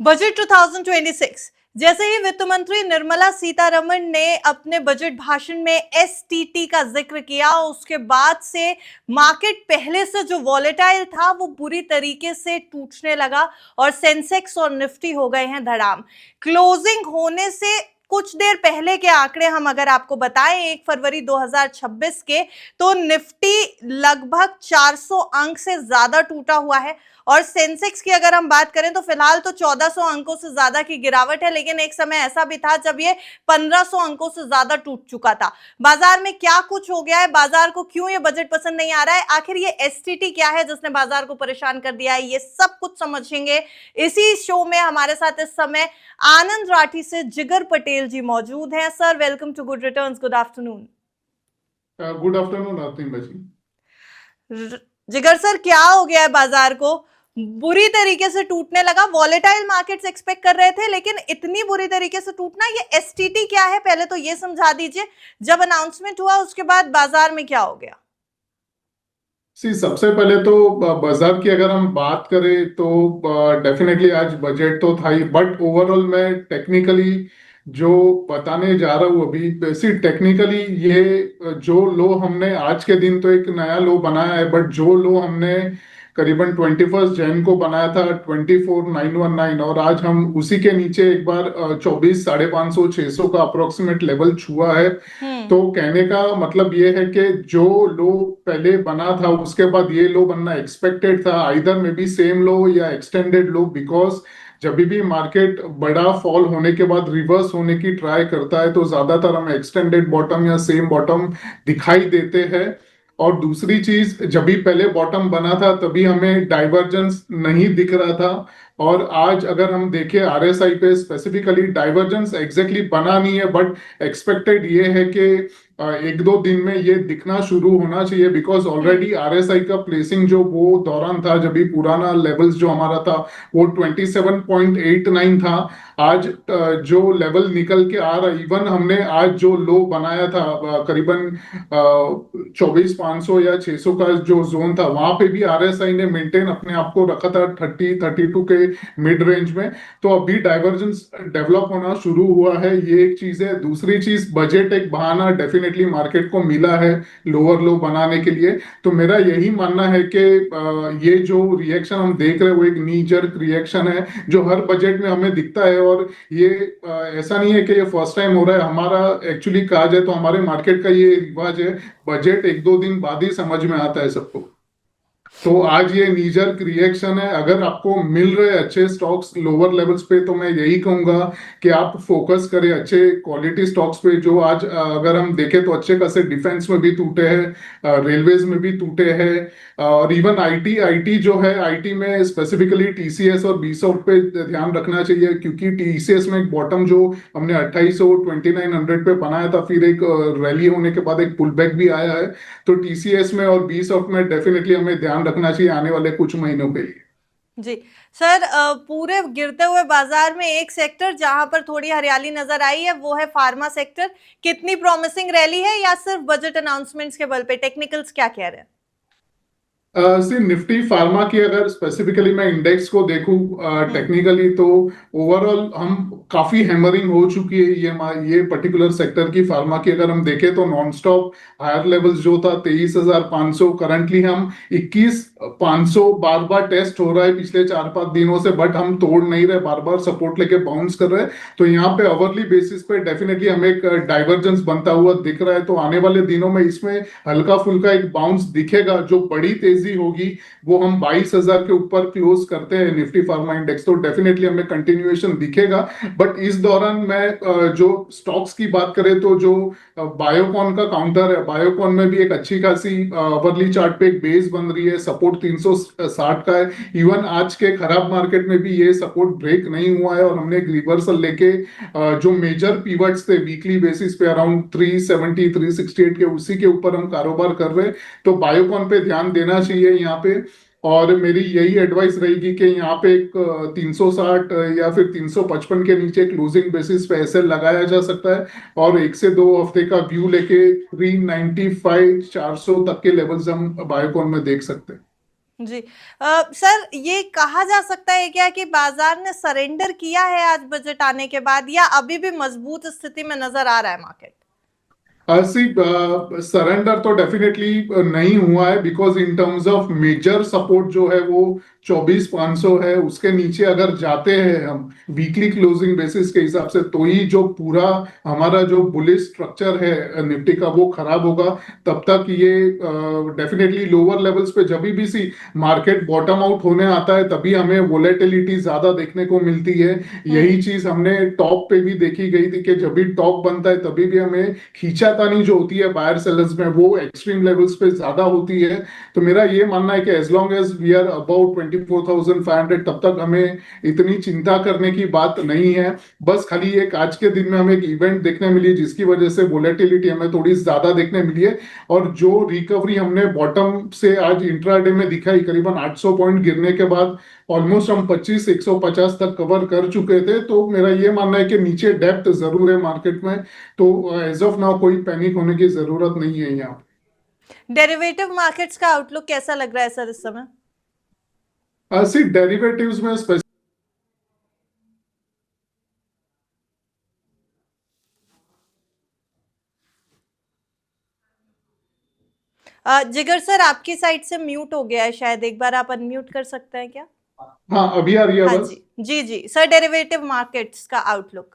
Budget 2026 जैसे ही वित्त मंत्री निर्मला सीतारमण ने अपने बजट भाषण में एसटीटी का जिक्र किया, उसके बाद से मार्केट पहले से जो वॉलेटाइल था वो बुरी तरीके से टूटने लगा और सेंसेक्स और निफ्टी हो गए हैं धड़ाम। क्लोजिंग होने से कुछ देर पहले के आंकड़े हम अगर आपको बताएं 1 फरवरी 2026 के, तो निफ्टी लगभग 400 अंक से ज्यादा टूटा हुआ है और सेंसेक्स की अगर हम बात करें तो फिलहाल तो 1400 अंकों से ज्यादा की गिरावट है, लेकिन एक समय ऐसा भी था जब ये 1500 अंकों से ज्यादा टूट चुका था। बाजार में क्या कुछ हो गया है, बाजार को क्यों ये बजट पसंद नहीं आ रहा है, आखिर ये एसटीटी क्या है जिसने बाजार को परेशान कर दिया है, ये सब कुछ समझेंगे इसी शो में। हमारे साथ इस समय आनंद राठी से जिगर पटेल जी मौजूद हैं। Sir, welcome to Good Returns, good afternoon. Good afternoon Atim ji. Jigar sir, क्या हो गया है बाजार को, बुरी तरीके से टूटने लगा? वॉलेटाइल मार्केट्स एक्सपेक्ट कर रहे थे, लेकिन इतनी बुरी तरीके से टूटना, ये एसटीटी क्या है पहले तो ये समझा दीजिए। जब अनाउंसमेंट हुआ उसके बाद बाजार में क्या हो गया? सबसे पहले तो बाजार की अगर हम बात करें तो डेफिनेटली आज बजट तो था ही, बट ओवरऑल मैं टेक्निकली जो बताने जा रहा हूँ अभी, टेक्निकली ये जो लो हमने आज के दिन तो एक नया लो बनाया है, बट जो लो हमने करीबन 21 जैन को बनाया था 24,919, और आज हम उसी के नीचे एक बार 24,550-600 का अप्रोक्सीमेट लेवल छुआ है। तो कहने का मतलब ये है कि जो लो पहले बना था उसके बाद ये लो बनना एक्सपेक्टेड था, आइदर में बी सेम लो या एक्सटेंडेड लो, बिकॉज जब भी मार्केट बड़ा फॉल होने के बाद रिवर्स होने की ट्राई करता है तो ज्यादातर हमें एक्सटेंडेड बॉटम या सेम बॉटम दिखाई देते हैं। और दूसरी चीज, जब भी पहले बॉटम बना था तभी हमें डाइवर्जेंस नहीं दिख रहा था, और आज अगर हम देखें आरएसआई पे स्पेसिफिकली, डाइवर्जेंस एग्जैक्टली बना नहीं है, बट एक्सपेक्टेड ये है कि एक दो दिन में ये दिखना शुरू होना चाहिए, बिकॉज ऑलरेडी आरएसआई का प्लेसिंग जो वो दौरान था, जब भी पुराना लेवल्स जो हमारा था वो 27.89 था। आज जो लेवल निकल के आ रहा, इवन हमने आज जो लो बनाया था करीबन 24,500 या 600 का जो जोन था, वहां पे भी आरएसआई ने मेंटेन अपने आप को रखा था 30-32 के मिड रेंज में। तो अभी डाइवर्जेंस डेवलप होना शुरू हुआ है, ये एक चीज है। दूसरी चीज, बजट एक बहाना डेफिनेटली मार्केट को मिला है लोअर लो बनाने के लिए। तो मेरा यही मानना है कि ये जो रिएक्शन हम देख रहे हैं वो एक नी जर्क रिएक्शन है जो हर बजट में हमें दिखता है, और ये ऐसा नहीं है कि ये फर्स्ट टाइम हो रहा है। हमारा एक्चुअली कहा जाए तो हमारे मार्केट का ये रिवाज है, बजट एक दो दिन बाद ही समझ में आता है सबको। तो आज ये नीजर्क रिएक्शन है। अगर आपको मिल रहे अच्छे स्टॉक्स लोअर लेवल्स पे तो मैं यही कहूंगा कि आप फोकस करें अच्छे क्वालिटी स्टॉक्स पे, जो आज अगर हम देखें तो अच्छे खासे डिफेंस में भी टूटे हैं, रेलवेज में भी टूटे हैं, और इवन आईटी आईटी जो है, आईटी में स्पेसिफिकली टीसीएस और बीसॉफ्ट पे ध्यान रखना चाहिए, क्योंकि टीसीएस में एक बॉटम जो हमने 2800-2900 पे बनाया था, फिर एक रैली होने के बाद एक पुल बैक भी आया है। तो टीसीएस में और बीसॉफ्ट में डेफिनेटली हमें ध्यान रखना चाहिए आने वाले कुछ महीनों के लिए। जी सर, पूरे गिरते हुए बाजार में एक सेक्टर जहां पर थोड़ी हरियाली नजर आई है वो है फार्मा सेक्टर। कितनी प्रॉमिसिंग रैली है या सिर्फ बजट अनाउंसमेंट्स के बल पे? टेक्निकल्स क्या कह रहे हैं? सी निफ्टी फार्मा की अगर स्पेसिफिकली मैं इंडेक्स को देखूं टेक्निकली, तो ओवरऑल हम काफी हैमरिंग हो चुकी है ये पर्टिकुलर सेक्टर की। फार्मा की अगर हम देखें तो नॉन स्टॉप हायर लेवल्स जो था 23,500, करंटली हम 21,500 बार बार टेस्ट हो रहा है पिछले 4-5 दिनों से, बट हम तोड़ नहीं रहे, बार बार सपोर्ट लेके बाउंस कर रहे हैं। तो यहाँ पे अवर्ली बेसिस पे डेफिनेटली हमें एक डाइवर्जेंस बनता हुआ दिख रहा है। तो आने वाले दिनों में इसमें हल्का फुल्का एक बाउंस दिखेगा। जो बड़ी तेजी होगी वो हम 22,000 के ऊपर क्लोज करते हैं निफ्टी फार्मा इंडेक्स, तो डेफिनेटली हमें कंटिन्यूएशन दिखेगा। बट इस दौरान मैं जो स्टॉक्स की बात करें तो जो बायोकॉन का काउंटर है, बायोकॉन में भी एक अच्छी खासी अवर्ली चार्ट पे एक बेस बन रही है, सपोर्ट 360 का है। इवन आज के खराब मार्केट में भी ये सपोर्ट ब्रेक नहीं हुआ है, और हमने एक रिवर्सल लेके जो मेजर पीवट्स थे वीकली बेसिस पे अराउंड 370-368 के, उसी के ऊपर हम कारोबार कर रहे हैं। तो बायोकॉन पे ध्यान देना चाहिए यहाँ पे। और मेरी यही एडवाइस रहेगी कि यहाँ पे एक 360 या फिर 355 के नीचे क्लोजिंग बेसिस पे एसएल लगाया जा सकता है, और 1 से 2 हफ्ते का व्यू लेके 395-400 तक के लेवल्स हम बायोकॉन में देख सकते हैं। जी। सर, ये कहा जा सकता है क्या कि बाजार ने सरेंडर किया है आज बजट आने के बाद, या अभी भी मजबूत स्थिति में नजर आ रहा है मार्केट? सी सरेंडर तो डेफिनेटली नहीं हुआ है, because in terms of major support जो है वो 24,500 है। उसके नीचे अगर जाते हैं हम वीकली क्लोजिंग बेसिस के हिसाब से, तो ही जो पूरा हमारा जो बुलिश स्ट्रक्चर है निफ्टी का वो खराब होगा। तब तक ये डेफिनेटली लोअर लेवल्स पे जब भी सी मार्केट बॉटम आउट होने आता है तभी हमें वोलेटिलिटी ज्यादा देखने को मिलती है। यही चीज हमने टॉप पे भी देखी गई थी कि जब भी टॉप बनता है तभी भी हमें खींचातानी जो होती है बायर सेलर्स में वो एक्सट्रीम लेवल्स पे ज्यादा होती है। तो मेरा ये मानना है कि as long as we are about 24,500 तब तक हमें इतनी चिंता करने की बात नहीं है। बस खाली एक आज के दिन में हमें एक इवेंट देखने मिली जिसकी वजह से वोलेटिलिटी हमें थोड़ी ज्यादा देखने मिली है। और जो रिकवरी हमने बॉटम से आज इंट्राडे में दिखाई करीबन 800 पॉइंट गिरने के बाद, ऑलमोस्ट हम 150 तक कवर कर चुके थे। तो मेरा ये मानना है कि नीचे डेप्थ जरूर है मार्केट में, तो एज ऑफ नाउ कोई पैनिक होने की जरूरत नहीं है यहाँ। डेरिवेटिव मार्केट्स का आउटलुक कैसा लग रहा है सर इस समय? सी डेरिवेटिव्स में जिगर सर, आपकी साइड से म्यूट हो गया है शायद, एक बार आप अनम्यूट कर सकते हैं क्या? हाँ, अभी आ रही है हाँ आवाज? जी, जी जी सर, डेरिवेटिव मार्केट्स का आउटलुक।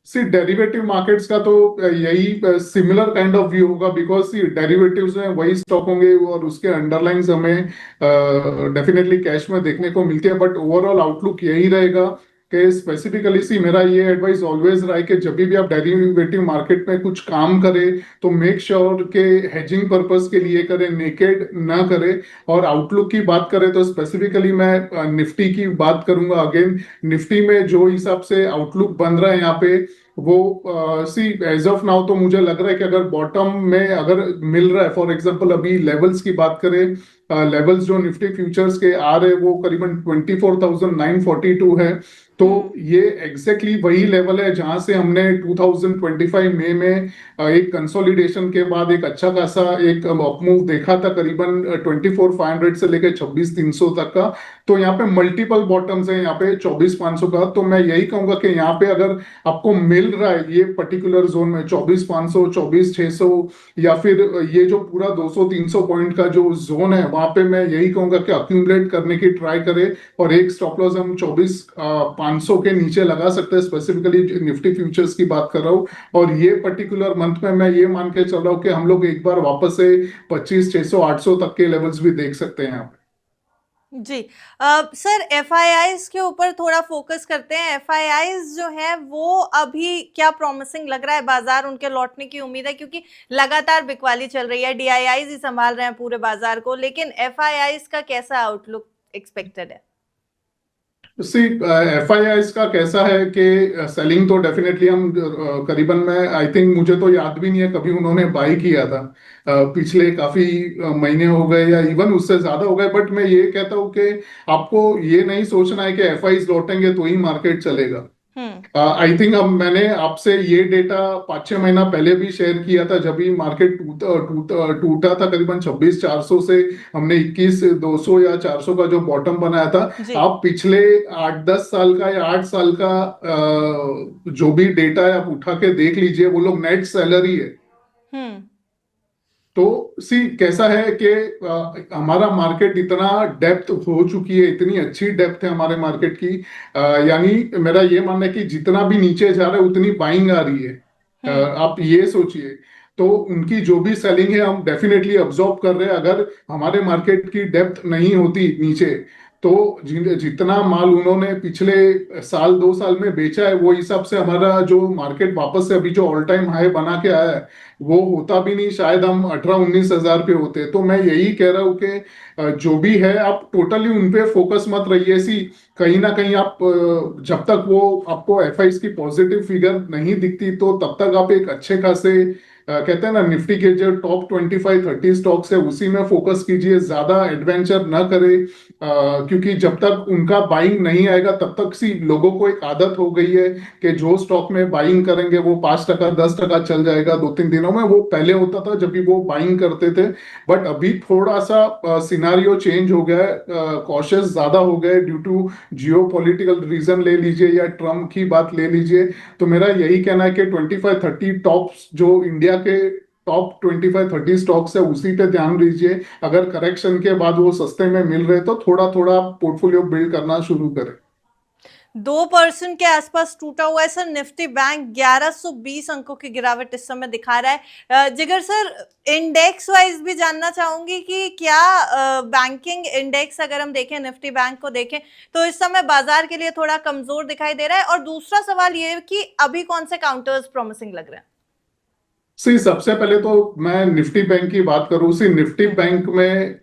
सी डेरिवेटिव मार्केट्स का तो यही सिमिलर काइंड ऑफ व्यू होगा, बिकॉज सी डेरिवेटिव्स में वही स्टॉक होंगे और उसके अंडरलाइंस हमें डेफिनेटली कैश में देखने को मिलती है। बट ओवरऑल आउटलुक यही रहेगा कि स्पेसिफिकली सी मेरा ये एडवाइस ऑलवेज रहा है कि जब भी आप डेरिवेटिव मार्केट में कुछ काम करें तो मेक श्योर के हेजिंग पर्पस के लिए करें, नेकेड ना करें। और आउटलुक की बात करें तो स्पेसिफिकली मैं निफ्टी की बात करूंगा। अगेन निफ्टी में जो हिसाब से आउटलुक बन रहा है यहाँ पे, वो सी एज ऑफ नाउ तो मुझे लग रहा है कि अगर बॉटम में अगर मिल रहा है, फॉर एग्जांपल अभी लेवल्स की बात करें, लेवल्स जो निफ्टी फ्यूचर्स के आ रहे वो करीबन 24,942 है। तो ये एग्जैक्टली वही लेवल है जहां से हमने 2025 मई में एक कंसोलिडेशन के बाद एक अच्छा खासा एक अपमूव देखा था, करीबन 24,500 से लेकर 26,300 तक का। तो यहाँ पे मल्टीपल बॉटम्स है यहाँ पे 24,500 का। तो मैं यही कहूंगा कि यहाँ पे अगर आपको मिल रहा है ये पर्टिकुलर जोन में 24,500, 24,600, या फिर ये जो पूरा 200-300 पॉइंट का जो जोन है, वहां पे मैं यही कहूंगा कि अक्यूमुलेट करने की ट्राई करें। और एक स्टॉप लॉस हम 24,500 के नीचे लगा सकते हैं, स्पेसिफिकली निफ्टी फ्यूचर्स की बात कर रहा हूँ। और ये पर्टिकुलर मंथ में मैं ये मान के चल रहा हूँ कि हम लोग एक बार वापस से 25,600, 800 तक के लेवल्स भी देख सकते हैं यहाँ पे। जी। सर, एफआईआईज के ऊपर थोड़ा फोकस करते हैं। एफआईआईज जो है वो अभी क्या प्रॉमिसिंग लग रहा है? बाजार उनके लौटने की उम्मीद है, क्योंकि लगातार बिकवाली चल रही है, डीआईआईज ही संभाल रहे हैं पूरे बाजार को, लेकिन एफआईआईज का कैसा आउटलुक एक्सपेक्टेड है? सी एफआईआईज का कैसा है कि सेलिंग तो डेफिनेटली हम करीबन में, आई थिंक मुझे तो याद भी नहीं है कभी उन्होंने बाई किया था। पिछले काफी महीने हो गए या इवन उससे ज्यादा हो गए। बट मैं ये कहता हूँ कि आपको ये नहीं सोचना है कि एफआईज लौटेंगे तो ही मार्केट चलेगा। आई थिंक अब मैंने आपसे ये डेटा 5-6 महीना पहले भी शेयर किया था, जब भी मार्केट टूटा था करीबन 26,400 से। हमने 21,200 या 400 का जो बॉटम बनाया था। आप पिछले 8-10 साल का या 8 साल का जो भी डेटा है आप उठा के देख लीजिए, वो लोग नेट सेलर ही है। तो सी कैसा है कि हमारा मार्केट इतना डेप्थ हो चुकी है, इतनी अच्छी डेप्थ है हमारे मार्केट की। यानी मेरा ये मानना है कि जितना भी नीचे जा रहा है उतनी बाइंग आ रही है। आप ये सोचिए, तो उनकी जो भी सेलिंग है हम डेफिनेटली अब्सॉर्ब कर रहे हैं। अगर हमारे मार्केट की डेप्थ नहीं होती नीचे, तो जितना माल उन्होंने पिछले साल 2 साल में बेचा है, वो हिसाब से हमारा जो मार्केट वापस से अभी जो ऑल टाइम हाई बना के आया है वो होता भी नहीं। शायद हम 18-19 हजार पे होते। तो मैं यही कह रहा हूँ कि जो भी है आप टोटली उनपे फोकस मत रहिए। सी कहीं ना कहीं आप जब तक वो आपको एफआईज की पॉजिटिव फिगर नहीं दिखती, तो तब तक आप एक अच्छे खासे कहते हैं ना निफ्टी के जो टॉप 25-30 स्टॉक्स है उसी में फोकस कीजिए, ज्यादा एडवेंचर ना करें। क्योंकि जब तक उनका बाइंग नहीं आएगा तब तक सी लोगों को एक आदत हो गई है कि जो स्टॉक में बाइंग करेंगे वो 5%, 10% चल जाएगा 2-3 दिनों में। वो पहले होता था जब भी वो बाइंग करते थे। बट अभी थोड़ा सा सिनारियो चेंज हो गया है, कॉशियस ज्यादा हो गए due to geopolitical reason ले लीजिए या ट्रम्प की बात ले लीजिए। तो मेरा यही कहना है कि 25-30 टॉप्स जो इंडिया के टॉप 25-30 स्टॉक्स है उसी पे ध्यान दीजिए। अगर करेक्शन के बाद वो सस्ते में मिल रहे तो थोड़ा थोड़ा पोर्टफोलियो बिल्ड करना शुरू करें। 2% के आसपास टूटा हुआ है सर निफ्टी बैंक, 1120 अंकों की गिरावट इस समय दिखा रहा है। जिगर सर, इंडेक्स वाइज भी जानना चाहूंगी कि क्या बैंकिंग इंडेक्स अगर हम देखें, निफ्टी बैंक को देखें तो इस समय बाजार के लिए थोड़ा कमजोर दिखाई दे रहा है। और दूसरा सवाल ये कि अभी कौन से काउंटर्स प्रॉमिसिंग लग रहे हैं? सी सबसे पहले तो मैं निफ्टी बैंक की बात करूं। सी निफ्टी बैंक में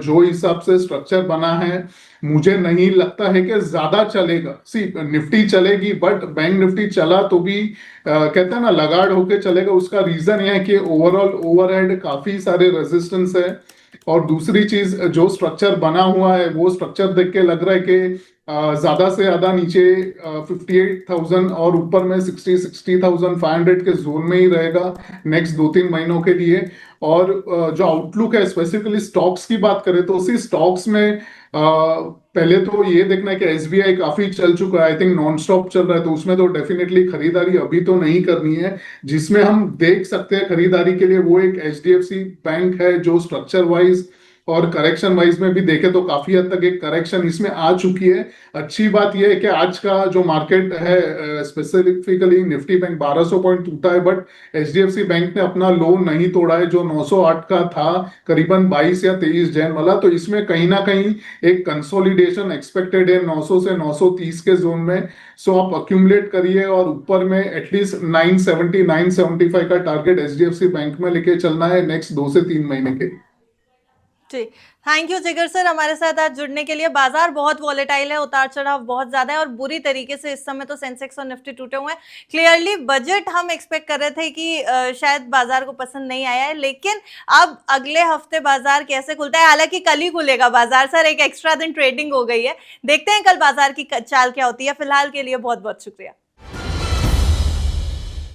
जो हिसाब से स्ट्रक्चर बना है मुझे नहीं लगता है कि ज्यादा चलेगा। सी निफ्टी चलेगी बट बैंक निफ्टी चला तो भी कहते हैं ना लगाड़ होके चलेगा। उसका रीजन यह है कि ओवरऑल ओवरहेड काफी सारे रेजिस्टेंस है और दूसरी चीज जो स्ट्रक्चर बना हुआ है वो स्ट्रक्चर देख के लग रहा है कि ज्यादा से ज्यादा नीचे 58,000 और ऊपर में 60,500 के जोन में ही रहेगा नेक्स्ट 2-3 महीनों के लिए। और जो आउटलुक है स्पेसिफिकली स्टॉक्स की बात करें तो उसी स्टॉक्स में पहले तो ये देखना है कि एसबीआई काफी चल चुका है, आई थिंक नॉन स्टॉप चल रहा है, तो उसमें तो डेफिनेटली खरीदारी अभी तो नहीं करनी है। जिसमें हम देख सकते हैं खरीदारी के लिए वो एक एचडीएफसी बैंक है जो स्ट्रक्चर वाइज और करेक्शन वाइज में भी देखे तो काफी हद तक एक करेक्शन इसमें आ चुकी है। अच्छी बात यह है कि आज का जो मार्केट है स्पेसिफिकली निफ्टी बैंक 1200 पॉइंट टूटा है बट एचडीएफसी बैंक ने अपना लो नहीं तोड़ा है जो 908 का था करीबन 22 या 23 जैन वाला। तो इसमें कहीं ना कहीं एक कंसोलिडेशन एक्सपेक्टेड है 900 से 930 के जोन में। सो आप अक्यूमुलेट करिए और ऊपर में एटलीस्ट 970 975 का टारगेट एचडीएफसी बैंक में लेके चलना है नेक्स्ट 2 से 3 महीने के। जी, थैंक यू जिगर सर हमारे साथ आज जुड़ने के लिए। बाजार बहुत वॉलेटाइल है, उतार चढ़ाव बहुत ज्यादा है और बुरी तरीके से इस समय तो सेंसेक्स और निफ्टी टूटे हुए हैं। क्लियरली बजट हम एक्सपेक्ट कर रहे थे कि शायद बाजार को पसंद नहीं आया है, लेकिन अब अगले हफ्ते बाजार कैसे खुलता है, हालांकि कल ही खुलेगा बाजार सर, एक एक्स्ट्रा दिन ट्रेडिंग हो गई है। देखते हैं कल बाजार की चाल क्या होती है। फिलहाल के लिए बहुत बहुत शुक्रिया।